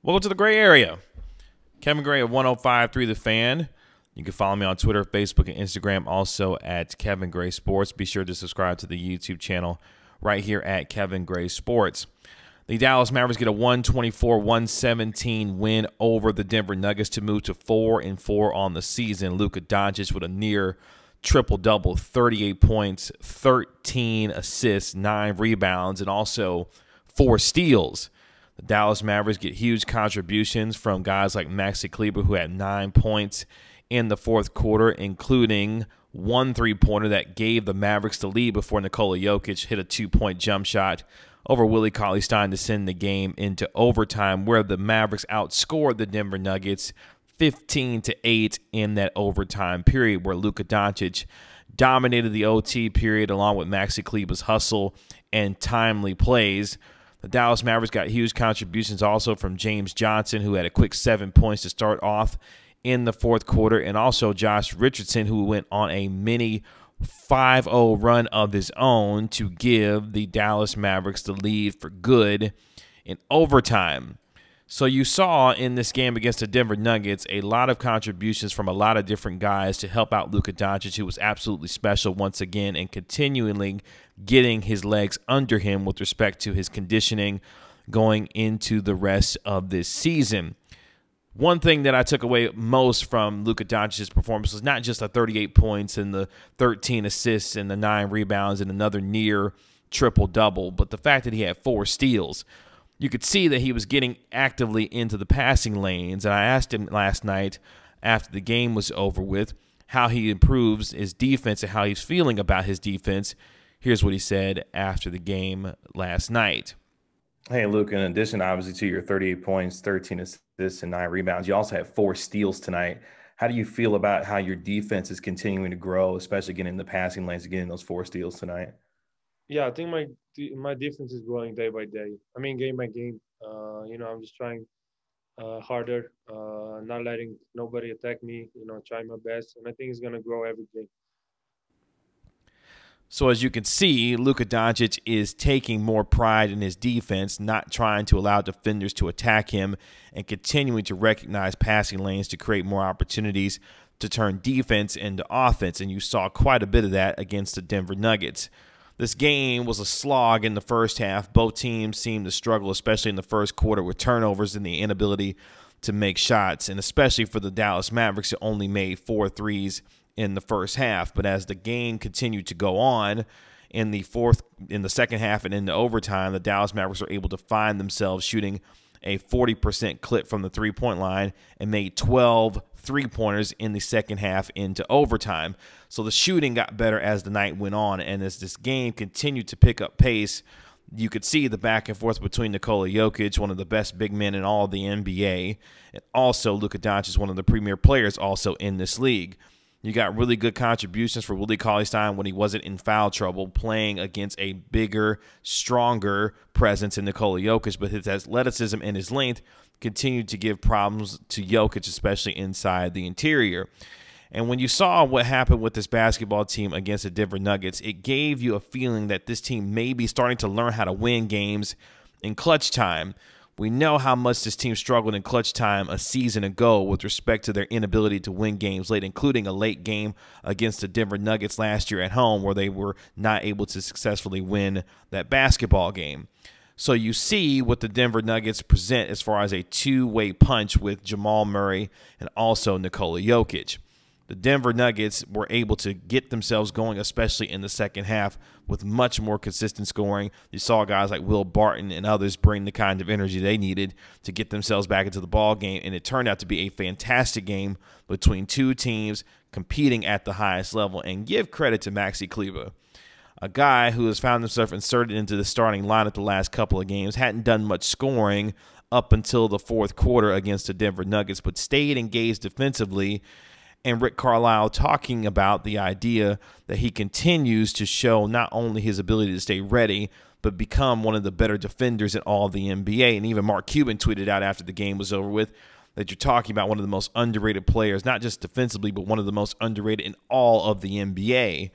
Welcome to the Gray Area. Kevin Gray of 105.3 The Fan. You can follow me on Twitter, Facebook, and Instagram, also at Kevin Gray Sports. Be sure to subscribe to the YouTube channel right here at Kevin Gray Sports. The Dallas Mavericks get a 124-117 win over the Denver Nuggets to move to 4-4 on the season. Luka Doncic with a near triple-double, 38 points, 13 assists, 9 rebounds, and also 4 steals. The Dallas Mavericks get huge contributions from guys like Maxi Kleber, who had 9 points in the fourth quarter, including one three-pointer that gave the Mavericks the lead before Nikola Jokic hit a 2-point jump shot over Willie Cauley-Stein to send the game into overtime, where the Mavericks outscored the Denver Nuggets 15-8 in that overtime period, where Luka Doncic dominated the OT period along with Maxi Kleber's hustle and timely plays. The Dallas Mavericks got huge contributions also from James Johnson, who had a quick 7 points to start off in the fourth quarter, and also Josh Richardson, who went on a mini 5-0 run of his own to give the Dallas Mavericks the lead for good in overtime. So you saw in this game against the Denver Nuggets a lot of contributions from a lot of different guys to help out Luka Doncic, who was absolutely special once again and continually getting his legs under him with respect to his conditioning going into the rest of this season. One thing that I took away most from Luka Doncic's performance was not just the 38 points and the 13 assists and the 9 rebounds and another near triple-double, but the fact that he had 4 steals. You could see that he was getting actively into the passing lanes, and I asked him last night after the game was over with how he improves his defense and how he's feeling about his defense. Here's what he said after the game last night. Hey, Luke, in addition, obviously, to your 38 points, 13 assists, and 9 rebounds, you also have 4 steals tonight. How do you feel about how your defense is continuing to grow, especially getting in the passing lanes and getting those 4 steals tonight? Yeah, I think my defense is growing day by day. I mean, game by game. I'm just trying harder, not letting nobody attack me. Trying my best, and I think it's gonna grow every game. So as you can see, Luka Doncic is taking more pride in his defense, not trying to allow defenders to attack him, and continuing to recognize passing lanes to create more opportunities to turn defense into offense. And you saw quite a bit of that against the Denver Nuggets. This game was a slog in the first half. Both teams seemed to struggle, especially in the first quarter, with turnovers and the inability to make shots, and especially for the Dallas Mavericks, who only made 4 threes in the first half. But as the game continued to go on in the second half and into overtime, the Dallas Mavericks were able to find themselves shooting a 40% clip from the three-point line and made 12 three-pointers in the second half into overtime. So the shooting got better as the night went on, and as this game continued to pick up pace, you could see the back and forth between Nikola Jokic, one of the best big men in all of the NBA, and also Luka Doncic, one of the premier players also in this league. You got really good contributions for Willie Cauley-Stein when he wasn't in foul trouble, playing against a bigger, stronger presence in Nikola Jokic, but his athleticism and his length continued to give problems to Jokic, especially inside the interior. And when you saw what happened with this basketball team against the Denver Nuggets, it gave you a feeling that this team may be starting to learn how to win games in clutch time. We know how much this team struggled in clutch time a season ago with respect to their inability to win games late, including a late game against the Denver Nuggets last year at home where they were not able to successfully win that basketball game. So you see what the Denver Nuggets present as far as a two-way punch with Jamal Murray and also Nikola Jokic. The Denver Nuggets were able to get themselves going, especially in the second half, with much more consistent scoring. You saw guys like Will Barton and others bring the kind of energy they needed to get themselves back into the ball game, and it turned out to be a fantastic game between two teams competing at the highest level. And give credit to Maxi Kleber, a guy who has found himself inserted into the starting lineup the last couple of games, hadn't done much scoring up until the fourth quarter against the Denver Nuggets, but stayed engaged defensively. And Rick Carlisle talking about the idea that he continues to show not only his ability to stay ready, but become one of the better defenders in all of the NBA. And even Mark Cuban tweeted out after the game was over with that you're talking about one of the most underrated players, not just defensively, but one of the most underrated in all of the NBA.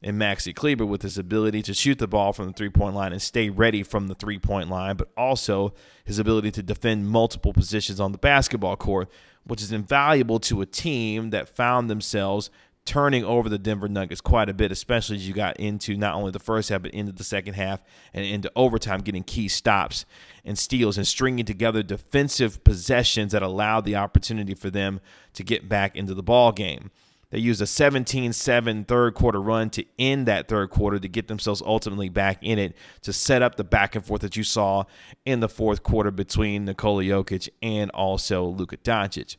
And Maxi Kleber with his ability to shoot the ball from the three-point line and stay ready from the three-point line, but also his ability to defend multiple positions on the basketball court, which is invaluable to a team that found themselves turning over the Denver Nuggets quite a bit, especially as you got into not only the first half, but into the second half and into overtime, getting key stops and steals and stringing together defensive possessions that allowed the opportunity for them to get back into the ball game. They used a 17-7 third-quarter run to end that third quarter to get themselves ultimately back in it, to set up the back and forth that you saw in the fourth quarter between Nikola Jokic and also Luka Doncic.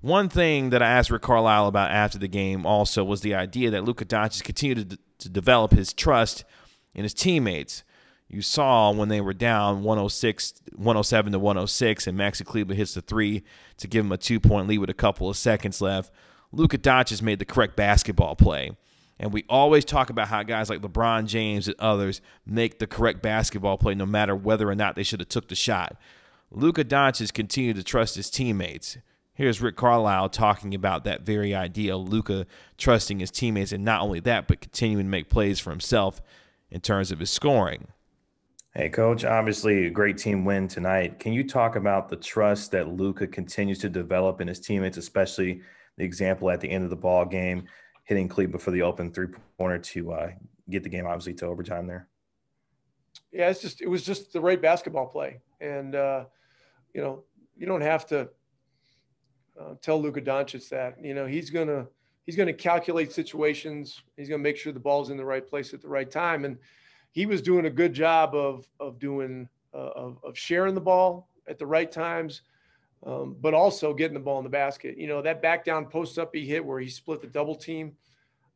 One thing that I asked Rick Carlisle about after the game also was the idea that Luka Doncic continued to develop his trust in his teammates. You saw when they were down 107 to 106, and Maxi Kleber hits the three to give him a 2-point lead with a couple of seconds left. Luka Doncic made the correct basketball play. And we always talk about how guys like LeBron James and others make the correct basketball play no matter whether or not they should have took the shot. Luka Doncic continued to trust his teammates. Here's Rick Carlisle talking about that very idea of Luka trusting his teammates, and not only that, but continuing to make plays for himself in terms of his scoring. Hey, Coach, obviously a great team win tonight. Can you talk about the trust that Luka continues to develop in his teammates, especially the example at the end of the ball game, hitting Kleber for the open three-pointer to get the game obviously to overtime there? Yeah, it was just the right basketball play. And, you don't have to tell Luka Doncic that, he's going to calculate situations. He's going to make sure the ball's in the right place at the right time. And he was doing a good job of sharing the ball at the right times, but also getting the ball in the basket. That back down post up he hit where he split the double team,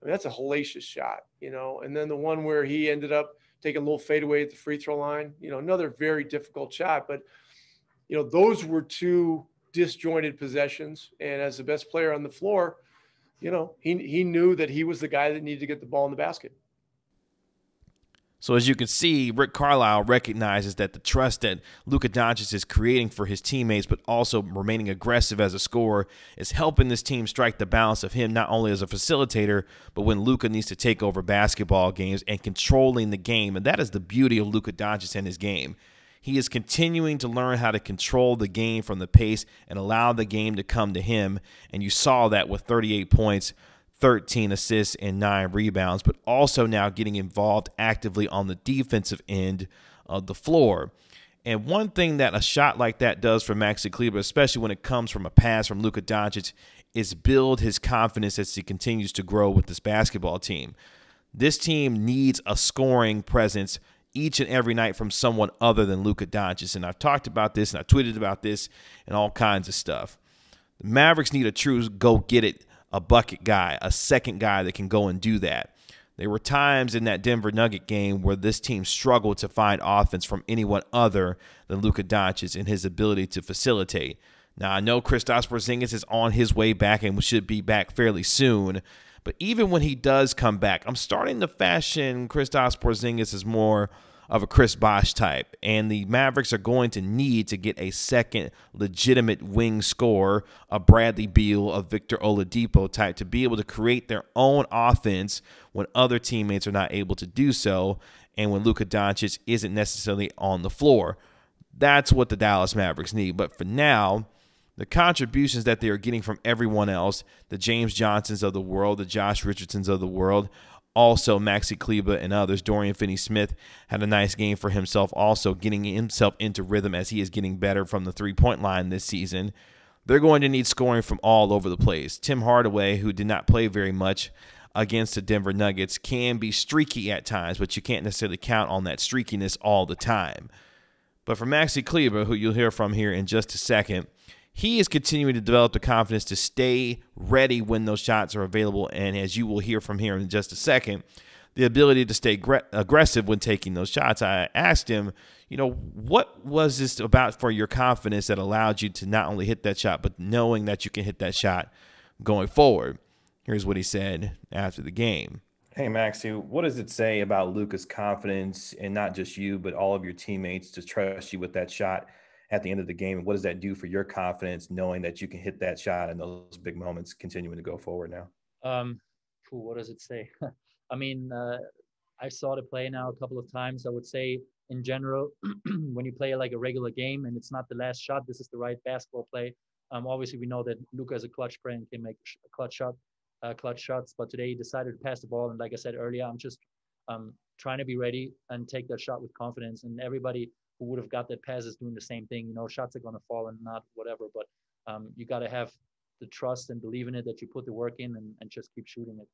I mean, that's a hellacious shot, and then the one where he ended up taking a little fadeaway at the free throw line, another very difficult shot. But, those were two disjointed possessions. And as the best player on the floor, he knew that he was the guy that needed to get the ball in the basket. So as you can see, Rick Carlisle recognizes that the trust that Luka Doncic is creating for his teammates, but also remaining aggressive as a scorer, is helping this team strike the balance of him not only as a facilitator, but when Luka needs to take over basketball games and controlling the game. And that is the beauty of Luka Doncic and his game. He is continuing to learn how to control the game from the pace and allow the game to come to him. And you saw that with 38 points, 13 assists, and 9 rebounds, but also now getting involved actively on the defensive end of the floor. And one thing that a shot like that does for Maxi Kleber, especially when it comes from a pass from Luka Doncic, is build his confidence as he continues to grow with this basketball team. This team needs a scoring presence each and every night from someone other than Luka Doncic. And I've talked about this, and I tweeted about this, and all kinds of stuff. The Mavericks need a true go-get-it, a bucket guy, a second guy that can go and do that. There were times in that Denver Nugget game where this team struggled to find offense from anyone other than Luka Doncic and his ability to facilitate. Now, I know Kristaps Porzingis is on his way back and should be back fairly soon, but even when he does come back, I'm starting to fashion Kristaps Porzingis as more of a Chris Bosh type, and the Mavericks are going to need to get a second legitimate wing scorer, a Bradley Beal, a Victor Oladipo type, to be able to create their own offense when other teammates are not able to do so, and when Luka Doncic isn't necessarily on the floor. That's what the Dallas Mavericks need. But for now, the contributions that they are getting from everyone else, the James Johnsons of the world, the Josh Richardsons of the world, also Maxi Kleber and others, Dorian Finney-Smith had a nice game for himself, also getting himself into rhythm as he is getting better from the three-point line this season. They're going to need scoring from all over the place. Tim Hardaway, who did not play very much against the Denver Nuggets, can be streaky at times, but you can't necessarily count on that streakiness all the time. But for Maxi Kleber, who you'll hear from here in just a second, he is continuing to develop the confidence to stay ready when those shots are available. And as you will hear from here in just a second, the ability to stay aggressive when taking those shots. I asked him, what was this about for your confidence that allowed you to not only hit that shot, but knowing that you can hit that shot going forward? Here's what he said after the game. Hey, Maxi, what does it say about Luka's confidence, and not just you, but all of your teammates, to trust you with that shot at the end of the game? And what does that do for your confidence, knowing that you can hit that shot in those big moments, continuing to go forward now? What does it say? I mean, I saw the play now a couple of times. I would say in general, when you play like a regular game and it's not the last shot, this is the right basketball play. Obviously, we know that Luka is a clutch player and can make clutch shots. But today he decided to pass the ball, and like I said earlier, I'm just trying to be ready and take that shot with confidence. And everybody who would have got that pass is doing the same thing. You know, shots are going to fall and not whatever. But you got to have the trust and believe in it, that you put the work in and just keep shooting it.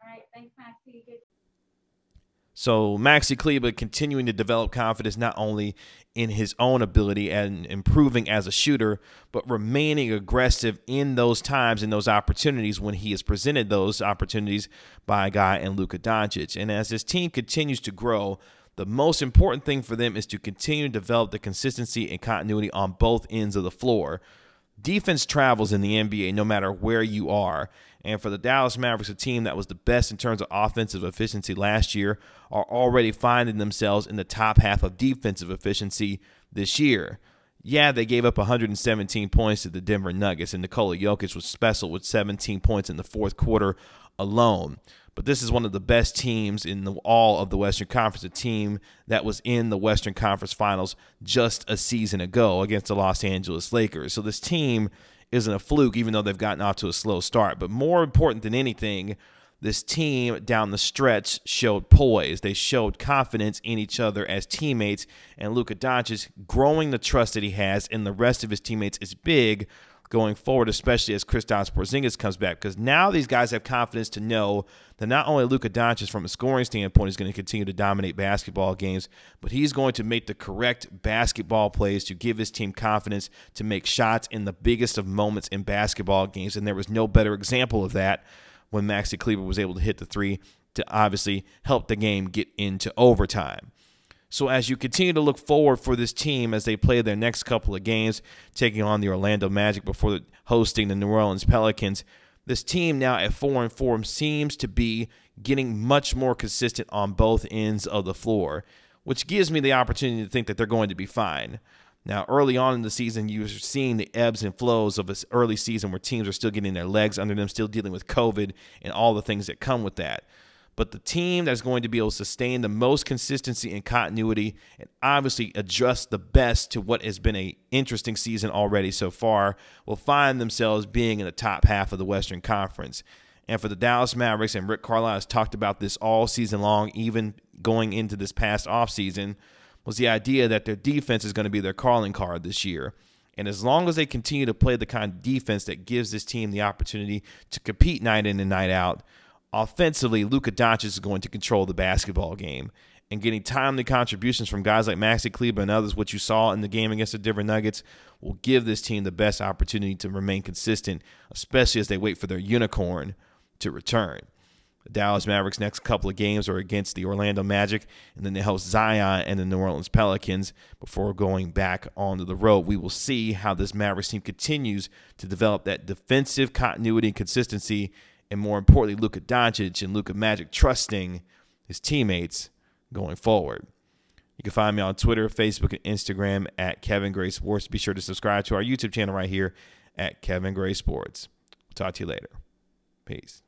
All right, thanks, Maxi. Good. So Maxi Kleber continuing to develop confidence not only in his own ability and improving as a shooter, but remaining aggressive in those times and those opportunities when he is presented those opportunities by a guy in Luka Doncic. And as his team continues to grow, the most important thing for them is to continue to develop the consistency and continuity on both ends of the floor. Defense travels in the NBA no matter where you are. And for the Dallas Mavericks, a team that was the best in terms of offensive efficiency last year, are already finding themselves in the top half of defensive efficiency this year. Yeah, they gave up 117 points to the Denver Nuggets, and Nikola Jokic was special with 17 points in the fourth quarter alone. But this is one of the best teams in all of the Western Conference, a team that was in the Western Conference Finals just a season ago against the Los Angeles Lakers. So this team isn't a fluke, even though they've gotten off to a slow start. But more important than anything, this team down the stretch showed poise. They showed confidence in each other as teammates, and Luka Doncic growing the trust that he has in the rest of his teammates is big going forward, especially as Kristaps Porzingis comes back, because now these guys have confidence to know that not only Luka Doncic from a scoring standpoint is going to continue to dominate basketball games, but he's going to make the correct basketball plays to give his team confidence to make shots in the biggest of moments in basketball games. And there was no better example of that when Maxi Kleber was able to hit the three to obviously help the game get into overtime. So as you continue to look forward for this team as they play their next couple of games, taking on the Orlando Magic before hosting the New Orleans Pelicans, this team now at 4-4 seems to be getting much more consistent on both ends of the floor, which gives me the opportunity to think that they're going to be fine. Now, early on in the season, you're seeing the ebbs and flows of this early season where teams are still getting their legs under them, still dealing with COVID and all the things that come with that. But the team that's going to be able to sustain the most consistency and continuity and obviously adjust the best to what has been an interesting season already so far will find themselves being in the top half of the Western Conference. And for the Dallas Mavericks, and Rick Carlisle has talked about this all season long, even going into this past offseason, was the idea that their defense is going to be their calling card this year. And as long as they continue to play the kind of defense that gives this team the opportunity to compete night in and night out, offensively, Luka Doncic is going to control the basketball game. And getting timely contributions from guys like Maxi Kleber and others, what you saw in the game against the Denver Nuggets, will give this team the best opportunity to remain consistent, especially as they wait for their unicorn to return. The Dallas Mavericks' next couple of games are against the Orlando Magic, and then they host Zion and the New Orleans Pelicans before going back onto the road. We will see how this Mavericks team continues to develop that defensive continuity and consistency, and more importantly, Luka Doncic and Luka Magic trusting his teammates going forward. You can find me on Twitter, Facebook, and Instagram at Kevin Gray Sports. Be sure to subscribe to our YouTube channel right here at Kevin Gray Sports. We'll talk to you later. Peace.